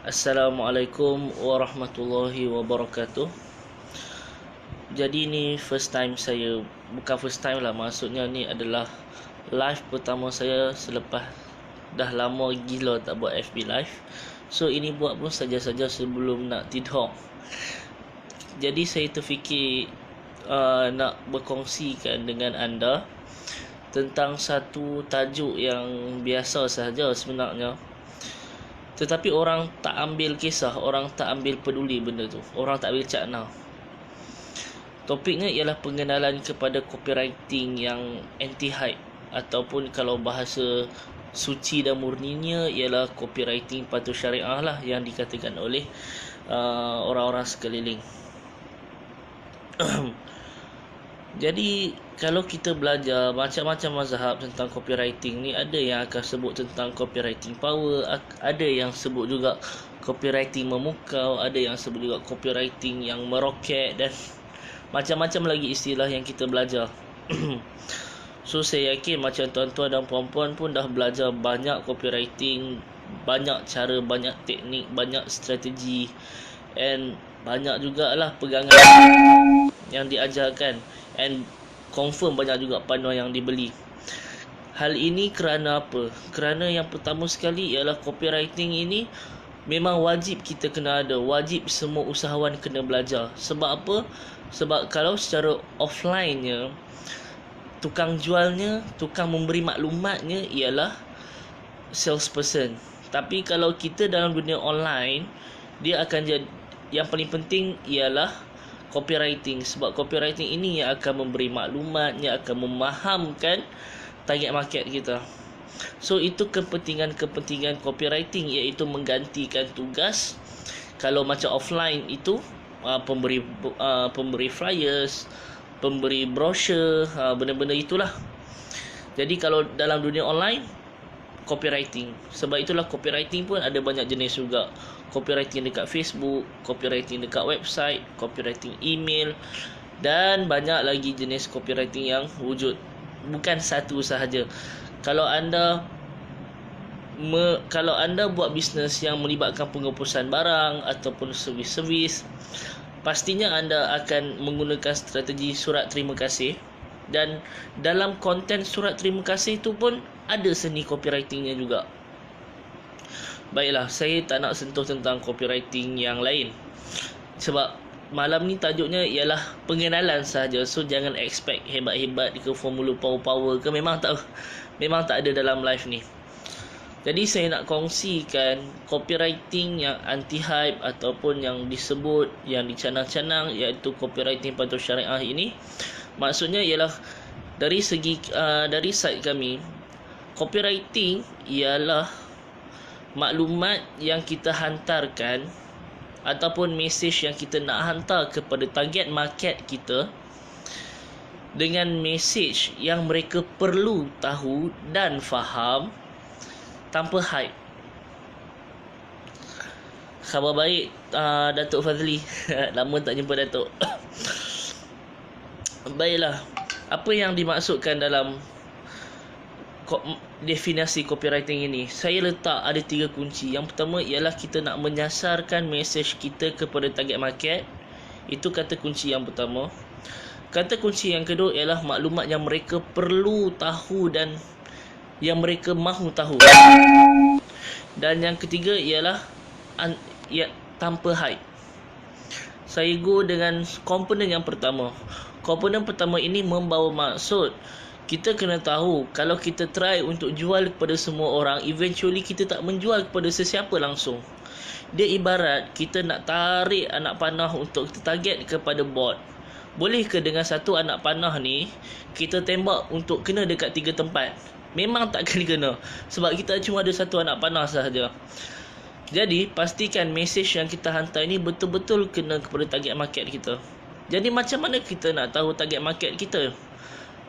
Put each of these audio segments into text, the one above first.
Assalamualaikum warahmatullahi wabarakatuh. Jadi ni first time saya, bukan first time lah, maksudnya ni adalah live pertama saya selepas dah lama gila tak buat FB live. So ini buat pun saja-saja sebelum nak tidur. Jadi saya terfikir nak berkongsikan dengan anda tentang satu tajuk yang biasa sahaja sebenarnya. Tetapi orang tak ambil kisah, orang tak ambil peduli benda tu. Orang tak ambil cakna. Topiknya ialah pengenalan kepada copywriting yang anti-hype. Ataupun kalau bahasa suci dan murninya ialah copywriting patuh syariah lah yang dikatakan oleh orang-orang sekeliling. Jadi kalau kita belajar macam-macam mazhab tentang copywriting ni, ada yang akan sebut tentang copywriting power, ada yang sebut juga copywriting memukau, ada yang sebut juga copywriting yang meroket dan macam-macam lagi istilah yang kita belajar. So saya yakin macam tuan-tuan dan puan-puan pun dah belajar banyak copywriting, banyak cara, banyak teknik, banyak strategi, and banyak jugalah pegangan yang diajarkan, and confirm banyak juga panduan yang dibeli. Hal ini kerana apa? Kerana yang pertama sekali ialah copywriting ini memang wajib kita kena ada, wajib semua usahawan kena belajar. Sebab apa? Sebab kalau secara offline-nya, tukang jualnya, tukang memberi maklumatnya ialah salesperson. Tapi kalau kita dalam dunia online, dia akan jadi, yang paling penting ialah copywriting. Sebab copywriting ini yang akan memberi maklumat, yang akan memahamkan target market kita. So itu kepentingan copywriting, iaitu menggantikan tugas. Kalau macam offline itu pemberi flyers, pemberi brochure, benda-benda itulah. Jadi kalau dalam dunia online, copywriting. Sebab itulah copywriting pun ada banyak jenis juga. Copywriting dekat Facebook, copywriting dekat website, copywriting email, dan banyak lagi jenis copywriting yang wujud. Bukan satu sahaja. Kalau anda buat bisnes yang melibatkan pengepusan barang ataupun servis-servis, pastinya anda akan menggunakan strategi surat terima kasih. Dan dalam konten surat terima kasih itu pun ada seni copywritingnya juga. Baiklah, saya tak nak sentuh tentang copywriting yang lain. Sebab malam ni tajuknya ialah pengenalan sahaja. So jangan expect hebat-hebat ke, formula power-power ke, memang tak ada dalam live ni. Jadi saya nak kongsikan copywriting yang anti-hype ataupun yang disebut, yang dicanang-canang, iaitu copywriting patuh syariah ini. Maksudnya ialah dari side kami, copywriting ialah maklumat yang kita hantarkan ataupun mesej yang kita nak hantar kepada target market kita dengan mesej yang mereka perlu tahu dan faham tanpa hype. Khabar baik, Datuk Fazli. Lama tak jumpa Datuk. Baiklah, apa yang dimaksudkan dalam definisi copywriting ini? Saya letak ada 3 kunci. Yang pertama ialah kita nak menyasarkan mesej kita kepada target market. Itu kata kunci yang pertama. Kata kunci yang kedua ialah maklumat yang mereka perlu tahu dan yang mereka mahu tahu. Dan yang ketiga ialah tanpa hype. Saya go dengan komponen yang pertama. Komponen pertama ini membawa maksud. Kita kena tahu, kalau kita try untuk jual kepada semua orang, eventually kita tak menjual kepada sesiapa langsung. Dia ibarat kita nak tarik anak panah untuk kita target kepada bot. Boleh ke dengan satu anak panah ni kita tembak untuk kena dekat 3 tempat? Memang takkan kena. Sebab kita cuma ada satu anak panah sahaja. Jadi pastikan mesej yang kita hantar ini betul-betul kena kepada target market kita. Jadi macam mana kita nak tahu target market kita?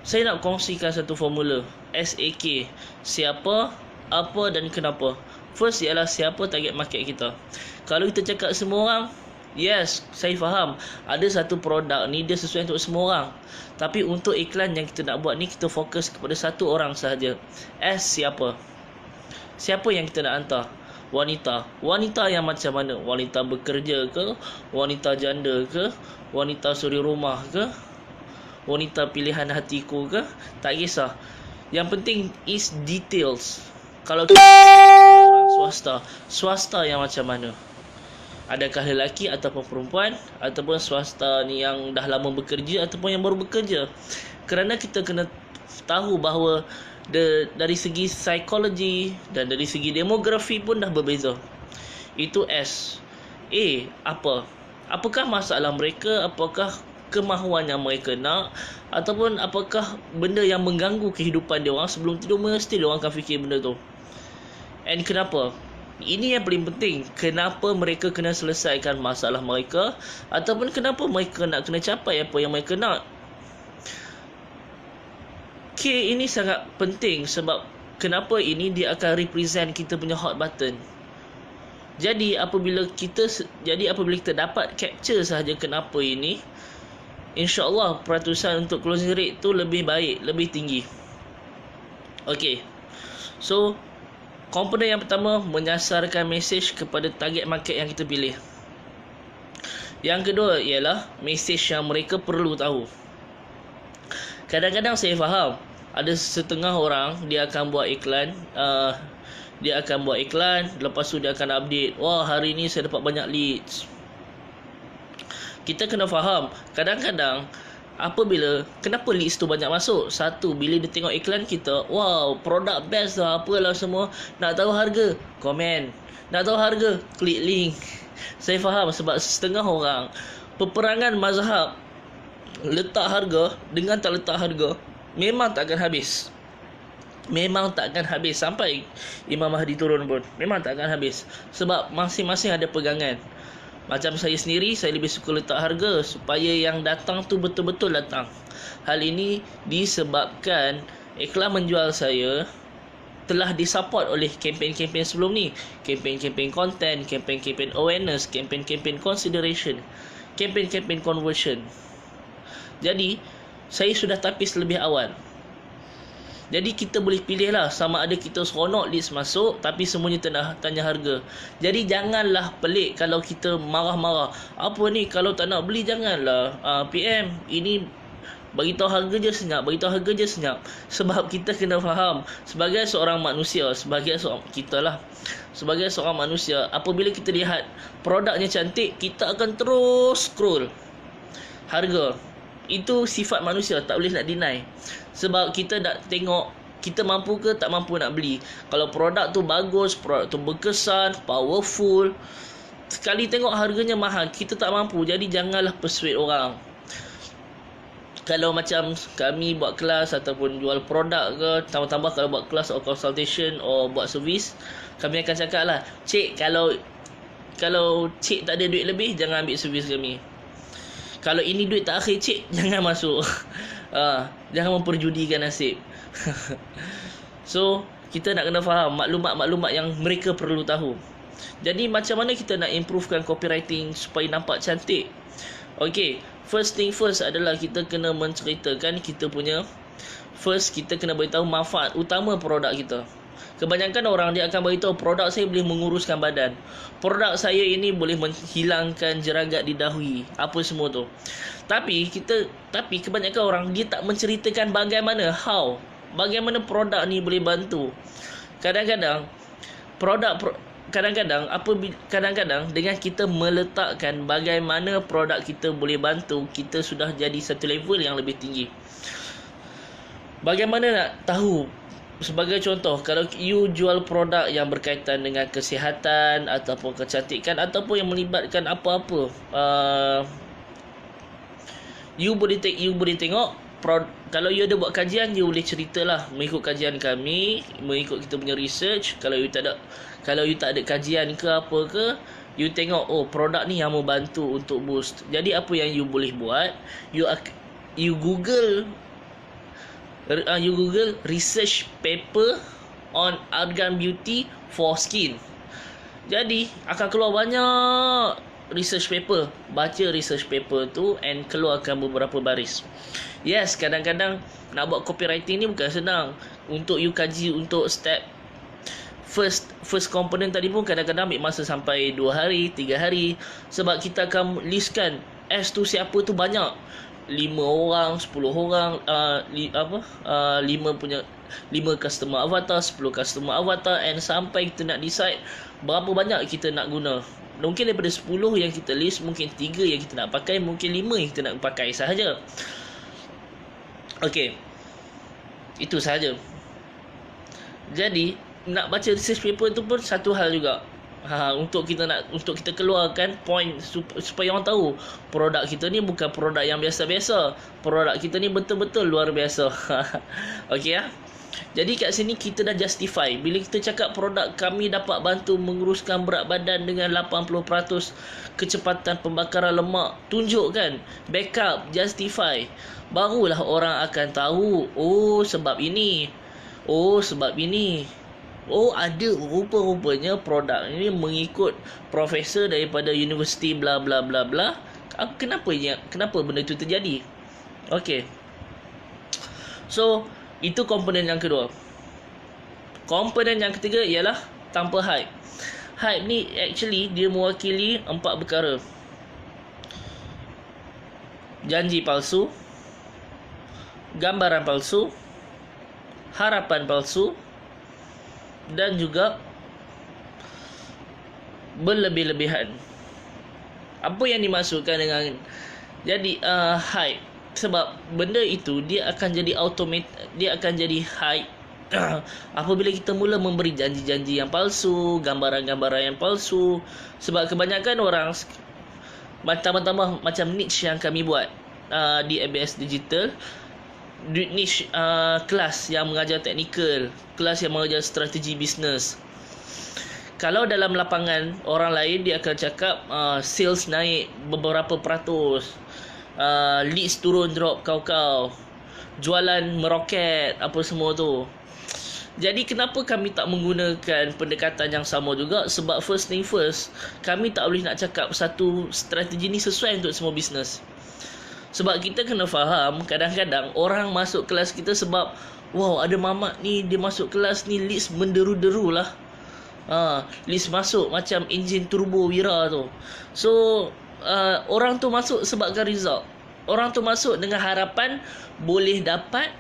Saya nak kongsikan satu formula SAK. Siapa, apa dan kenapa. First ialah siapa target market kita. Kalau kita cakap semua orang, yes, saya faham. Ada satu produk ni dia sesuai untuk semua orang. Tapi untuk iklan yang kita nak buat ni, kita fokus kepada satu orang sahaja. Siapa? Siapa yang kita nak hantar? wanita. Wanita yang macam mana? Wanita bekerja ke? Wanita janda ke? Wanita suri rumah ke? Wanita pilihan hatiku ke? Tak kisah. Yang penting is details. Kalau kita orang swasta yang macam mana? Adakah lelaki ataupun perempuan, ataupun swasta ni yang dah lama bekerja ataupun yang baru bekerja? Kerana kita kena tahu bahawa dari segi psikologi dan dari segi demografi pun dah berbeza. Itu S. A, apa? Apakah masalah mereka? Apakah kemahuan yang mereka nak? Ataupun apakah benda yang mengganggu kehidupan dia orang? Sebelum tidur mesti dia orang akan fikir benda tu. And kenapa? Ini yang paling penting. Kenapa mereka kena selesaikan masalah mereka? Ataupun kenapa mereka nak kena capai apa yang mereka nak? K ini sangat penting sebab kenapa ini dia akan represent kita punya hot button. Jadi apabila kita dapat capture sahaja kenapa ini, insya-Allah peratusan untuk closing rate tu lebih baik, lebih tinggi. Okey. So komponen yang pertama, menyasarkan mesej kepada target market yang kita pilih. Yang kedua ialah mesej yang mereka perlu tahu. Kadang-kadang saya faham ada setengah orang dia akan buat iklan, lepas tu dia akan update, wah hari ni saya dapat banyak leads. Kita kena faham, kadang-kadang kenapa leads tu banyak masuk? Satu, bila dia tengok iklan kita, wow, produk best lah, apalah semua. Nak tahu harga? Komen. Nak tahu harga? Klik link. Saya faham sebab setengah orang, peperangan mazhab letak harga dengan tak letak harga memang takkan habis. Memang takkan habis sampai Imam Mahdi turun pun. Memang takkan habis. Sebab masing-masing ada pegangan. Macam saya sendiri, saya lebih suka letak harga supaya yang datang tu betul-betul datang. Hal ini disebabkan iklan menjual saya telah disupport oleh kempen-kempen sebelum ni. Kempen-kempen content, kempen-kempen awareness, kempen-kempen consideration, kempen-kempen conversion. Jadi, saya sudah tapis lebih awal. Jadi kita boleh pilih lah sama ada kita seronok leads masuk tapi semuanya tanya harga. Jadi janganlah pelik kalau kita marah-marah. Apa ni, kalau tak nak beli janganlah PM. Ini beritahu harga je senyap, Sebab kita kena faham sebagai seorang manusia, sebagai seorang manusia, apabila kita lihat produknya cantik, kita akan terus scroll harga. Itu sifat manusia, tak boleh nak deny. Sebab kita nak tengok kita mampu ke tak mampu nak beli. Kalau produk tu bagus, produk tu berkesan, powerful, sekali tengok harganya mahal, kita tak mampu. Jadi janganlah persuade orang. Kalau macam kami buat kelas ataupun jual produk ke, tambah-tambah kalau buat kelas atau consultation atau buat servis, kami akan cakap lah, cik, kalau cik tak ada duit lebih, jangan ambil servis kami. Kalau ini duit tak akhir, cik, jangan masuk. Jangan memperjudikan nasib. So, kita nak kena faham maklumat-maklumat yang mereka perlu tahu. Jadi, macam mana kita nak improvekan copywriting supaya nampak cantik? Okay, first thing first adalah kita kena menceritakan kita kena beritahu manfaat utama produk kita. Kebanyakan orang dia akan beritahu produk saya boleh menguruskan badan, produk saya ini boleh menghilangkan jeragat di dahi, apa semua tu. Tapi kebanyakan orang dia tak menceritakan bagaimana produk ni boleh bantu. Kadang-kadang dengan kita meletakkan bagaimana produk kita boleh bantu, kita sudah jadi satu level yang lebih tinggi. Bagaimana nak tahu? Sebagai contoh, kalau you jual produk yang berkaitan dengan kesihatan ataupun kecantikan ataupun yang melibatkan apa-apa, you boleh tengok kalau you ada buat kajian, you boleh ceritalah mengikut kajian kami, mengikut kita punya research. Kalau you tak ada kajian ke apa ke, you tengok produk ni yang membantu untuk boost. Jadi apa yang you boleh buat, you Google research paper on argan beauty for skin. Jadi akan keluar banyak research paper. Baca research paper tu and keluarkan beberapa baris. Yes, kadang-kadang nak buat copywriting ni bukan senang. Untuk you kaji untuk step first component tadi pun kadang-kadang ambil masa sampai 2 hari, 3 hari, sebab kita akan listkan S tu siapa tu banyak, 5 orang, 10 orang, 5 customer avatar, 10 customer avatar, and sampai kita nak decide berapa banyak kita nak guna. Mungkin daripada 10 yang kita list, mungkin 3 yang kita nak pakai, mungkin 5 yang kita nak pakai sahaja. Okey, itu sahaja. Jadi nak baca research paper tu pun satu hal juga. Untuk kita keluarkan point supaya orang tahu produk kita ni bukan produk yang biasa-biasa. Produk kita ni betul-betul luar biasa. Okey ya. Jadi kat sini kita dah justify. Bila kita cakap produk kami dapat bantu menguruskan berat badan dengan 80% kecepatan pembakaran lemak, tunjukkan, backup, justify, barulah orang akan tahu, oh sebab ini. Oh, ada rupa-rupanya produk ini mengikut profesor daripada universiti bla bla bla bla. Kenapa benda itu terjadi? Okey. So, itu komponen yang kedua. Komponen yang ketiga ialah tanpa hype. Hype ni actually dia mewakili 4 perkara. Janji palsu, gambaran palsu, harapan palsu, dan juga berlebih-lebihan. Apa yang dimaksudkan dengan hype? Sebab benda itu dia akan jadi dia akan jadi hype apabila kita mula memberi janji-janji yang palsu, gambaran-gambaran yang palsu. Sebab kebanyakan orang, pertama-tama macam niche yang kami buat di ABS Digital, niche kelas yang mengajar teknikal, kelas yang mengajar strategi bisnes. Kalau dalam lapangan orang lain dia akan cakap sales naik beberapa peratus, leads turun drop kau, jualan meroket, apa semua tu. Jadi kenapa kami tak menggunakan pendekatan yang sama juga? Sebab first thing first, kami tak boleh nak cakap satu strategi ni sesuai untuk semua bisnes. Sebab kita kena faham, kadang-kadang orang masuk kelas kita sebab wow, ada mamat ni, dia masuk kelas ni leads menderu-deru lah. Leads masuk macam enjin turbo Wira tu. So orang tu masuk sebabkan result. Orang tu masuk dengan harapan boleh dapat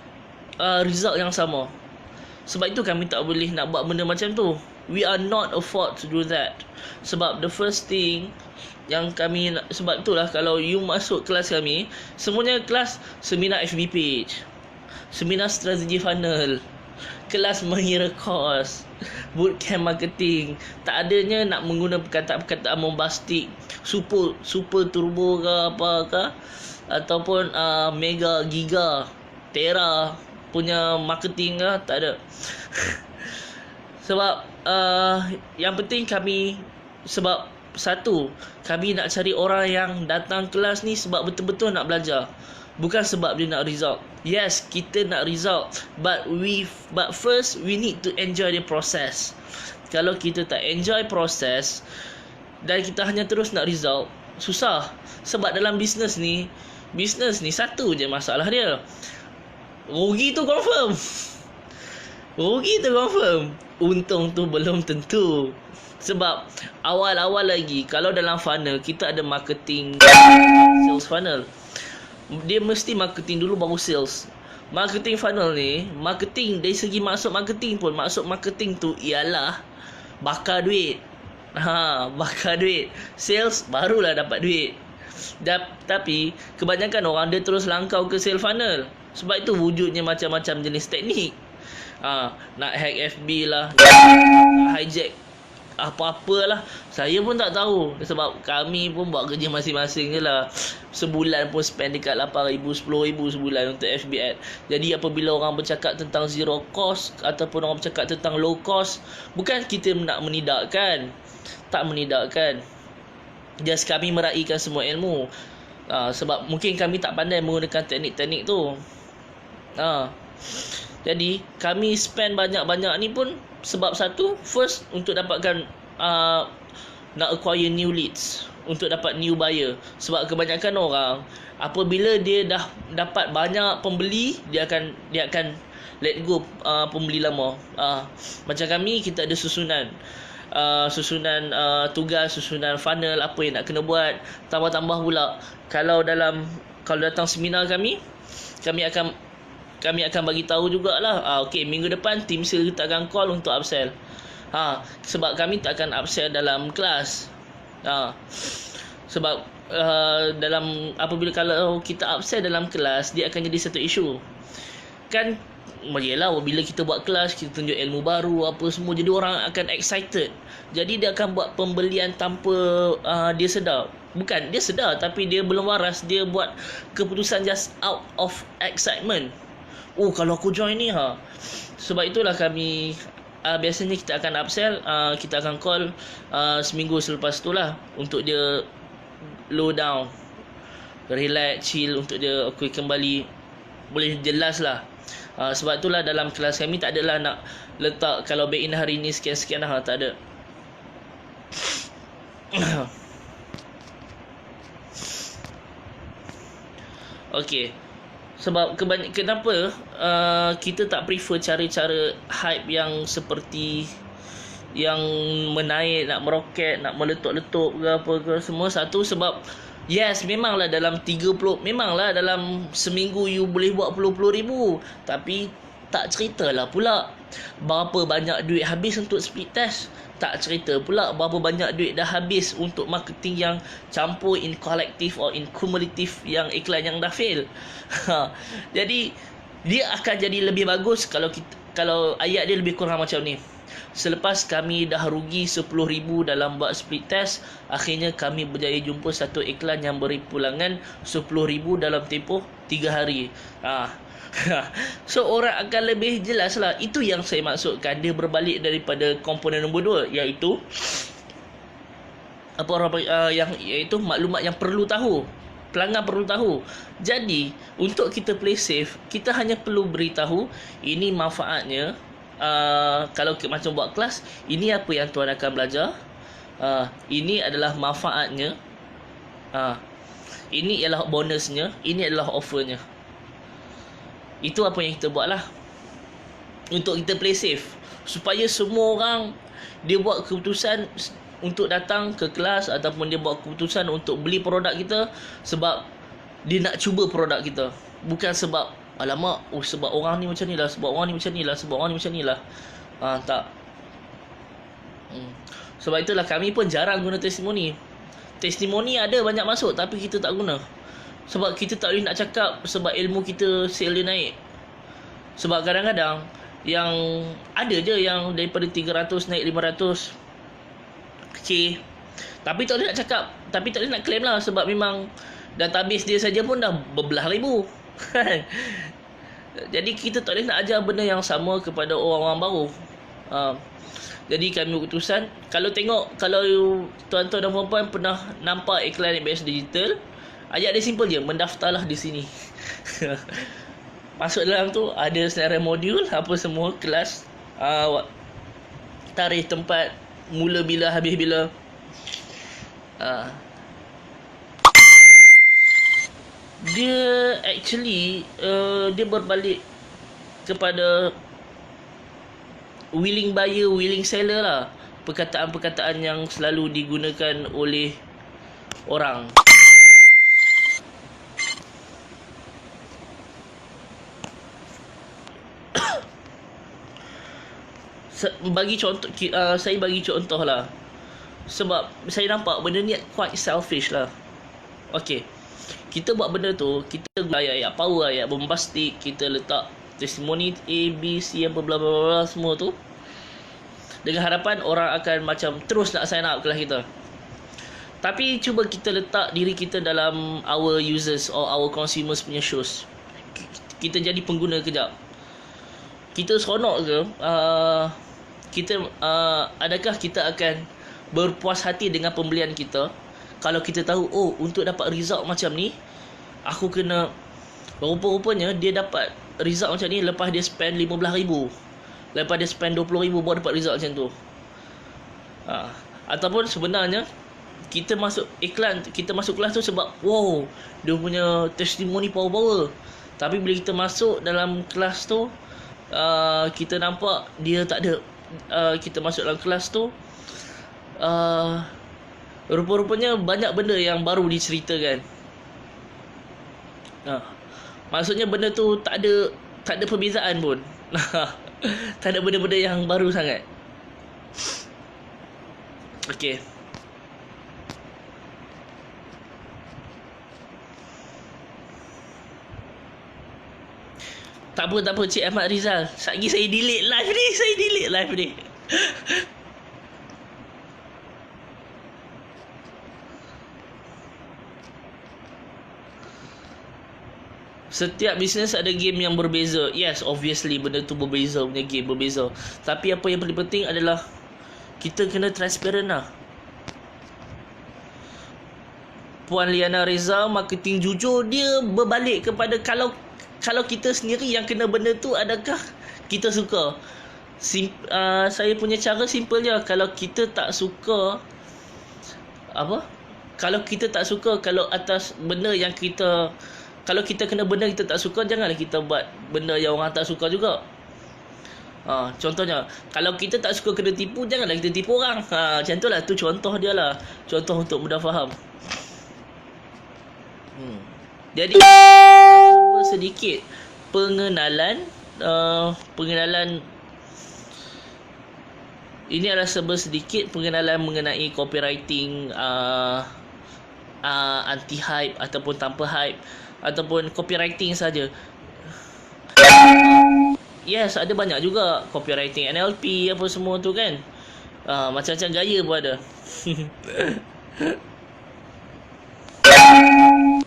result yang sama. Sebab itu kami tak boleh nak buat benda macam tu. We are not afford to do that. Sebab the first thing yang kami nak, sebab itulah kalau you masuk kelas kami, semuanya kelas seminar FB page, seminar strategi funnel, kelas mengira kos, bootcamp marketing. Tak adanya nak menggunakan perkataan-perkataan bombastik, super turbo ke apa ke, ataupun mega giga tera punya marketing ke, tak ada. Sebab yang penting kami, sebab satu, kami nak cari orang yang datang kelas ni sebab betul-betul nak belajar, bukan sebab dia nak result. Yes, kita nak result, but first we need to enjoy the process. Kalau kita tak enjoy proses dan kita hanya terus nak result, susah. Sebab dalam bisnes ni satu je masalah dia, rugi tu confirm. Untung tu belum tentu. Sebab awal-awal lagi, kalau dalam funnel kita ada marketing, sales funnel, dia mesti marketing dulu baru sales. Marketing funnel ni, marketing dari segi masuk marketing pun, masuk marketing tu ialah bakar duit. Bakar duit. Sales barulah dapat duit. Tapi kebanyakan orang dia terus langkau ke sales funnel. Sebab itu wujudnya macam-macam jenis teknik. Nak hack FB lah, nak hijack apa-apalah, saya pun tak tahu. Sebab kami pun buat kerja masing-masing je lah. Sebulan pun spend dekat 8,000, 10,000 sebulan untuk FB ad. Jadi apabila orang bercakap tentang zero cost ataupun orang bercakap tentang low cost, bukan kita nak menidakkan, tak menidakkan, just kami meraihkan semua ilmu. Sebab mungkin kami tak pandai menggunakan teknik-teknik tu. Jadi kami spend banyak-banyak ni pun sebab satu, first untuk dapatkan nak acquire new leads, untuk dapat new buyer. Sebab kebanyakan orang apabila dia dah dapat banyak pembeli, dia akan let go pembeli lama. Macam kami, kita ada susunan tugas, susunan funnel, apa yang nak kena buat. Tambah-tambah pula, kalau datang seminar kami akan bagi tahu jugalah. Okey, minggu depan team sale kita akan call untuk upsell. Sebab kami tak akan upsell dalam kelas. Sebab apabila kalau kita upsell dalam kelas, dia akan jadi satu isu. Kan yelah, bila kita buat kelas, kita tunjuk ilmu baru apa semua, jadi orang akan excited. Jadi dia akan buat pembelian tanpa dia sedar. Bukan dia sedar, tapi dia belum waras. Dia buat keputusan just out of excitement. Kalau aku join ni Sebab itulah kami biasanya kita akan upsell, kita akan call seminggu selepas tu lah, untuk dia low down, relax, chill, untuk dia kembali boleh jelas lah. Sebab itulah dalam kelas kami tak adalah nak letak kalau back in hari ni sekian-sekian tak ada. Okey. Sebab kenapa kita tak prefer cara-cara hype yang seperti yang menaik, nak meroket, nak meletup-letup ke apa ke semua. Satu, sebab yes, memanglah dalam seminggu you boleh buat puluh-puluh ribu, tapi tak ceritalah pula berapa banyak duit habis untuk split test. Tak cerita pula berapa banyak duit dah habis untuk marketing yang campur in collective or in cumulative, yang iklan yang dah fail. Jadi dia akan jadi lebih bagus kalau ayat dia lebih kurang macam ni. Selepas kami dah rugi 10,000 dalam buat split test, akhirnya kami berjaya jumpa satu iklan yang beri pulangan 10,000 dalam tempoh 3 hari. So orang akan lebih jelas lah. Itu yang saya maksudkan. Dia berbalik daripada komponen nombor 2, iaitu iaitu maklumat yang perlu tahu, pelanggan perlu tahu. Jadi untuk kita play safe, kita hanya perlu beritahu ini manfaatnya. Kalau macam buat kelas, ini apa yang tuan akan belajar, ini adalah manfaatnya, ini ialah bonusnya, ini adalah offernya. Itu apa yang kita buat lah, untuk kita play safe, supaya semua orang dia buat keputusan untuk datang ke kelas, ataupun dia buat keputusan untuk beli produk kita sebab dia nak cuba produk kita. Bukan sebab alamak, sebab orang ni macam ni lah, sebab orang ni macam ni lah, sebab orang ni macam ni lah. Tak. Sebab itulah kami pun jarang guna testimoni. Testimoni ada banyak masuk, tapi kita tak guna. Sebab kita tak boleh nak cakap sebab ilmu kita sale dia naik. Sebab kadang-kadang yang ada je yang daripada 300 naik 500 K. Tapi tak boleh nak cakap, tapi tak boleh nak claim lah, sebab memang database dia saja pun dah berbelah ribu. Jadi kita tak boleh nak ajar benda yang sama kepada orang-orang baru. Jadi kami keputusan, kalau tuan-tuan dan puan-puan pernah nampak iklan ABS Digital, ayat dia simple je, mendaftarlah di sini. Masuk dalam tu ada senarai modul, apa semua, kelas, tarikh, tempat, mula bila, habis bila. Dia actually dia berbalik kepada willing buyer, willing seller lah. Perkataan-perkataan yang selalu digunakan oleh orang. Saya bagi contoh lah. Sebab saya nampak benda ni quite selfish lah. Okay, kita buat benda tu, kita guna ayat-ayat power, ayat bombastik, kita letak testimoni A, B, C, apa bla bla bla semua tu, dengan harapan orang akan macam terus nak sign up kelas kita. Tapi cuba kita letak diri kita dalam our users or our consumers punya shoes. Kita jadi pengguna kejap. Kita seronok ke? Adakah kita akan berpuas hati dengan pembelian kita kalau kita tahu, untuk dapat result macam ni, aku kena, rupa-rupanya dia dapat result macam ni lepas dia spend 15,000, lepas dia spend 20,000 baru dapat result macam tu. Ataupun sebenarnya kita masuk iklan, kita masuk kelas tu sebab dia punya testimoni power-power. Tapi bila kita masuk dalam kelas tu, kita nampak dia tak ada, kita masuk dalam kelas tu, rupa-rupanya banyak benda yang baru diceritakan. Maksudnya benda tu tak ada perbezaan pun. Tak ada benda-benda yang baru sangat. Okey. Tak apa Cik Ahmad Rizal. Sekejap saya delete live ni. Setiap bisnes ada game yang berbeza. Yes, obviously benda tu berbeza, punya game berbeza. Tapi apa yang paling penting adalah kita kena transparent lah. Puan Liana Reza, marketing jujur, dia berbalik kepada kalau kita sendiri yang kena benda tu, adakah kita suka? Saya punya cara simple je. Kalau kita tak suka kalau atas benda yang kita, kalau kita kena benda kita tak suka, janganlah kita buat benda yang orang tak suka juga. Contohnya, kalau kita tak suka kena tipu, janganlah kita tipu orang. Macam tu lah, tu contoh dia lah. Contoh untuk mudah faham. Jadi sedikit pengenalan ini adalah sedikit pengenalan mengenai copywriting anti hype ataupun tanpa hype, ataupun copywriting saja. Yes, ada banyak juga copywriting NLP apa semua tu kan. Macam-macam gaya pun ada.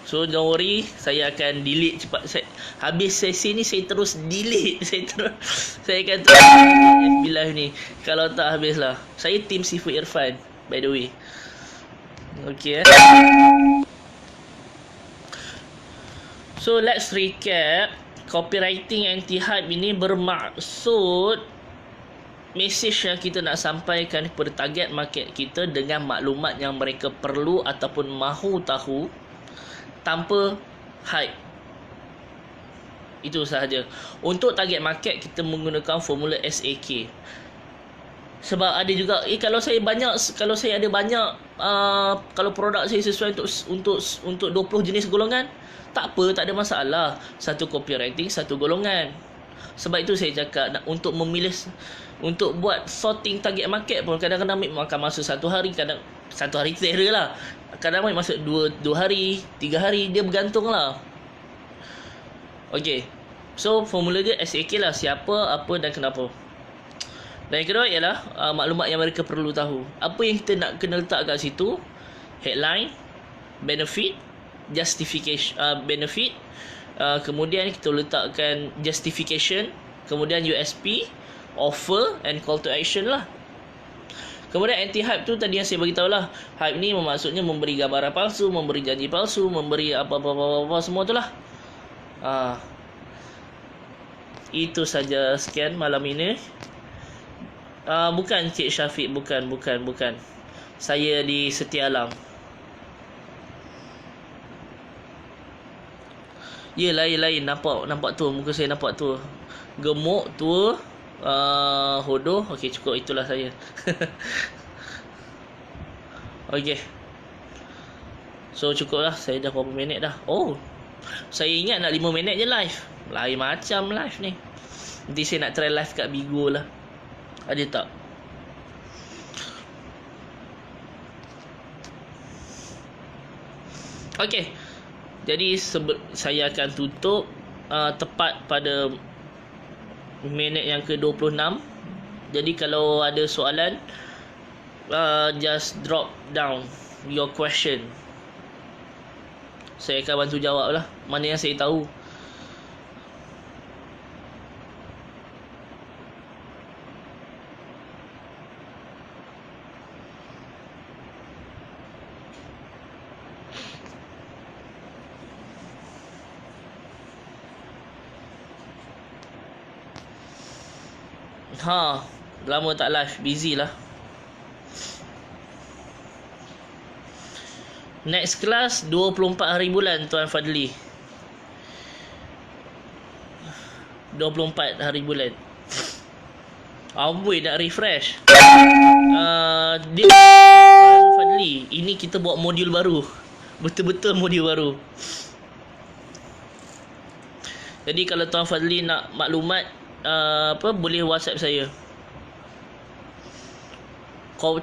So don't worry, saya akan delete cepat. Habis sesi ni saya terus delete. Saya akan terus FB Live ni. Kalau tak habislah. Saya tim Sifu Irfan, by the way. Okay. So let's recap. Copywriting anti-hype ini bermaksud message yang kita nak sampaikan kepada target market kita dengan maklumat yang mereka perlu ataupun mahu tahu, tanpa hype. Itu sahaja. Untuk target market, kita menggunakan formula SAK. Sebab ada juga kalau saya ada banyak kalau produk saya sesuai untuk 20 jenis golongan, tak apa, tak ada masalah. Satu copywriting, satu golongan. Sebab itu saya cakap, untuk memilih, untuk buat sorting target market pun kadang-kadang makan masa 1 hari, kadang 1 hari terror lah. Kadang masuk 2 hari, 3 hari, dia bergantung lah. Okay. So formula dia SAK lah, siapa, apa dan kenapa. Dan yang kedua ialah maklumat yang mereka perlu tahu. Apa yang kita nak kena letak kat situ? Headline, benefit, justification, benefit, kemudian kita letakkan justification, kemudian USP, offer and call to action lah. Kemudian anti-hype tu tadi yang saya beritahu lah. Hype ni maksudnya memberi gambaran palsu, memberi janji palsu, memberi apa-apa semua tu lah. Itu saja, sekian malam ini. Bukan Cik Syafiq, bukan. Saya di Setia Alam. Ya, lain. Nampak tu, muka saya nampak tu. Gemuk, tua, hodoh. Okey, cukup, itulah saya. Okey. So cukuplah, saya dah berapa minit dah. Oh, saya ingat nak 5 minit je live. Lain macam live ni. Nanti saya nak try live kat Bigo lah. Ada tak? Okey. Jadi saya akan tutup tepat pada minit yang ke-26. Jadi kalau ada soalan, just drop down your question. Saya akan bantu jawab lah, mana yang saya tahu. Lama tak live, busy lah. Next class 24 hari bulan Tuan Fadli. 24 hari bulan. Amboi nak refresh. Dia Fadli, ini kita buat modul baru. Betul-betul modul baru. Jadi kalau Tuan Fadli nak maklumat boleh WhatsApp saya.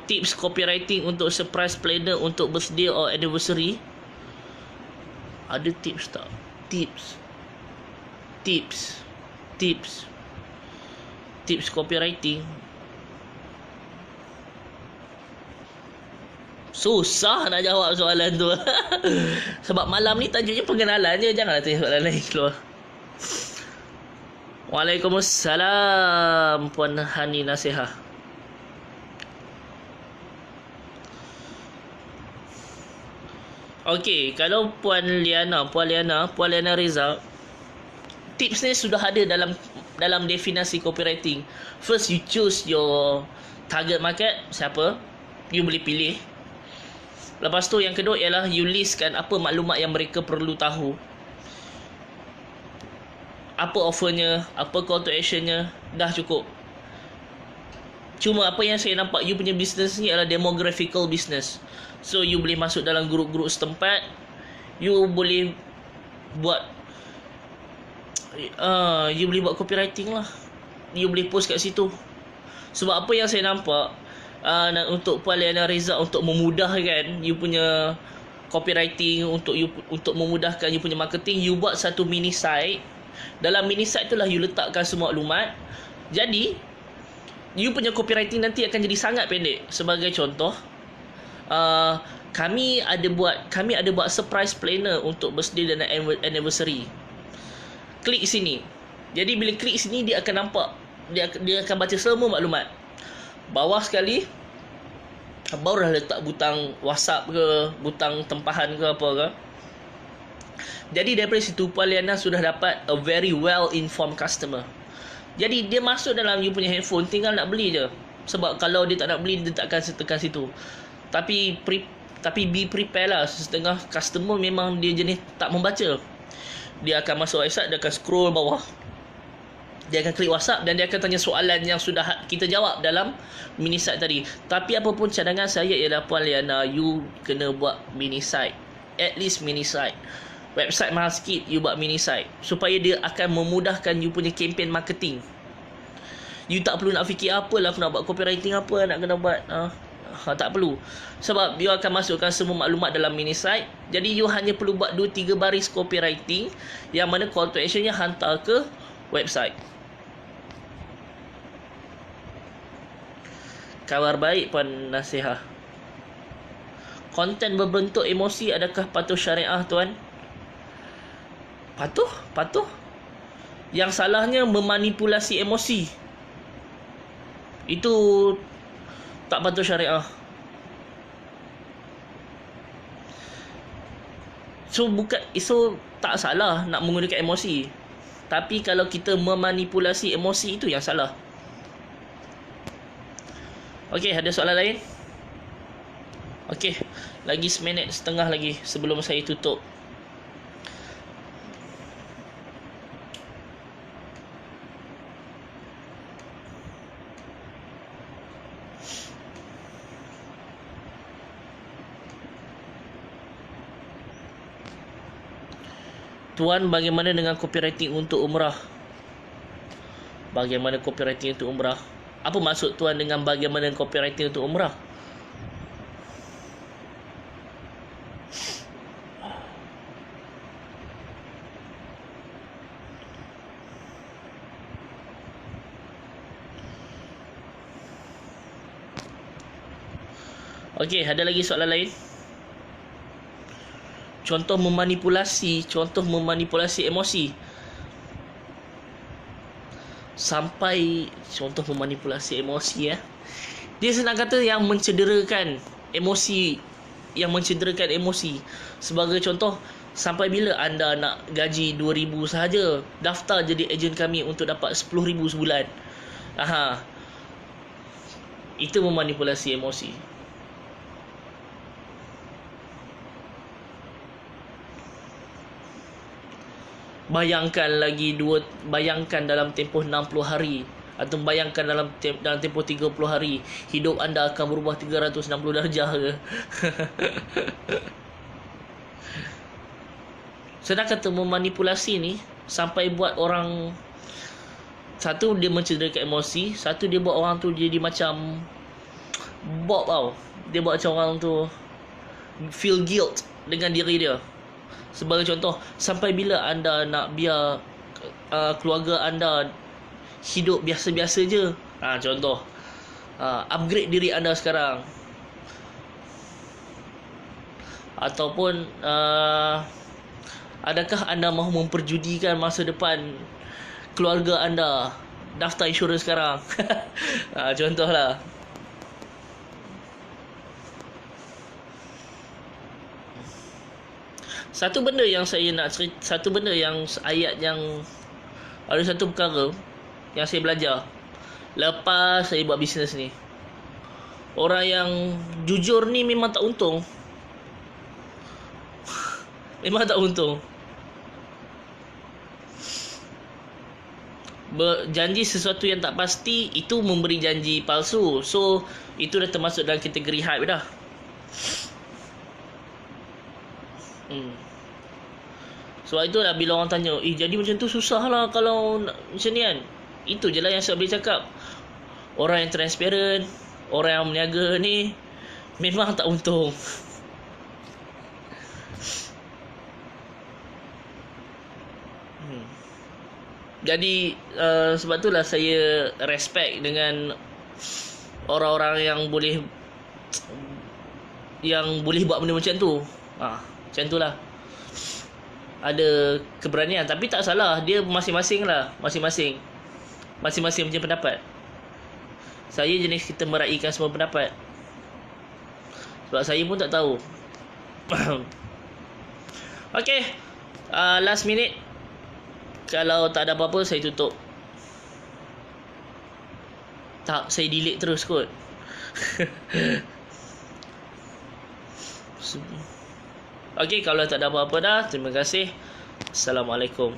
Tips copywriting untuk surprise planner untuk birthday or anniversary. Ada tips tak? Tips copywriting. Susah nak jawab soalan tu. Sebab malam ni tajuknya pengenalan je. Janganlah tanya soalan lain keluar. Waalaikumsalam Puan Hani Nasihah. Okey, kalau Puan Liana Reza, tips ni sudah ada dalam definisi copywriting. First, you choose your target market, siapa you boleh pilih. Lepas tu yang kedua ialah you listkan apa maklumat yang mereka perlu tahu, apa offernya, apa call to actionnya. Dah cukup. Cuma apa yang saya nampak you punya business ni adalah demographical business. So you boleh masuk dalam grup-grup setempat. You boleh buat copywriting lah. You boleh post kat situ. Sebab apa yang saya nampak, untuk Puan Liana Reza, untuk memudahkan you punya copywriting, untuk memudahkan you punya marketing, you buat satu mini site. Dalam mini site itulah you letakkan semua maklumat. Jadi you punya copywriting nanti akan jadi sangat pendek. Sebagai contoh, kami ada buat surprise planner untuk birthday dan anniversary. Klik sini. Jadi bila klik sini, dia akan nampak, dia akan baca semua maklumat. Bawah sekali barulah letak butang WhatsApp ke, butang tempahan ke apa ke. Jadi daripada situ Puan Liana sudah dapat a very well informed customer. Jadi dia masuk dalam you punya handphone, tinggal nak beli je. Sebab kalau dia tak nak beli, dia tak akan tekan situ. Tapi be prepare lah. Setengah customer memang dia jenis tak membaca. Dia akan masuk website, dia akan scroll bawah, dia akan klik WhatsApp dan dia akan tanya soalan yang sudah kita jawab dalam mini site tadi. Tapi apapun cadangan saya ialah Puan Liana, you kena buat mini site. At least mini site. Website mahal sikit, you buat mini site, supaya dia akan memudahkan you punya campaign marketing. You tak perlu nak fikir apalah nak buat copywriting apa nak kena buat. Tak perlu. Sebab you akan masukkan semua maklumat dalam mini site. Jadi you hanya perlu buat 2-3 baris copywriting, yang mana call to actionnya hantar ke website. Kabar baik Puan Nasihah. Konten berbentuk emosi adakah patuh syariah tuan? Patuh. Yang salahnya memanipulasi emosi. Itu tak patuh syariah. So tak salah nak menggunakan emosi. Tapi kalau kita memanipulasi emosi, itu yang salah. Okey, ada soalan lain? Okey, lagi 1.5 minit lagi sebelum saya tutup. Tuan, bagaimana dengan copywriting untuk umrah? Bagaimana copywriting untuk umrah? Apa maksud tuan dengan bagaimana copywriting untuk umrah? Okey, ada lagi soalan lain? Contoh memanipulasi emosi. Sampai contoh memanipulasi emosi Dia senang kata yang mencederakan emosi. Sebagai contoh, sampai bila anda nak gaji 2,000 sahaja? Daftar jadi ejen kami untuk dapat 10,000 sebulan. Itu memanipulasi emosi. Bayangkan dalam tempoh 60 hari atau bayangkan dalam tempoh 30 hari hidup anda akan berubah 360 darjah ke? Senang kata memanipulasi ni sampai buat orang, satu dia mencederakan emosi, satu dia buat orang tu jadi macam Bob tau. Dia buat macam orang tu feel guilt dengan diri dia. Sebagai contoh, sampai bila anda nak biar keluarga anda hidup biasa-biasa je? Contoh, upgrade diri anda sekarang. Ataupun adakah anda mahu memperjudikan masa depan keluarga anda? Daftar insurans sekarang. Contohlah. Satu benda yang saya nak cerita, satu benda yang ayat yang ada satu perkara yang saya belajar lepas saya buat bisnes ni. Orang yang jujur ni memang tak untung. Memang tak untung. Berjanji sesuatu yang tak pasti itu memberi janji palsu. So itu dah termasuk dalam kategori hype dah. Sebab itulah bila orang tanya, jadi macam tu susah lah kalau macam ni kan. Itu je lah yang saya boleh cakap. Orang yang transparent, orang yang meniaga ni memang tak untung. Jadi sebab itulah saya respect dengan orang-orang yang boleh buat benda macam tu. Macam tu lah. Ada keberanian. Tapi tak salah, dia masing-masing lah. Masing-masing punya pendapat. Saya jenis kita meraihkan semua pendapat. Sebab saya pun tak tahu. Okay, last minute. Kalau tak ada apa-apa, saya tutup. Tak, saya delete terus kot. Okay, kalau tak ada apa-apa dah, terima kasih. Assalamualaikum.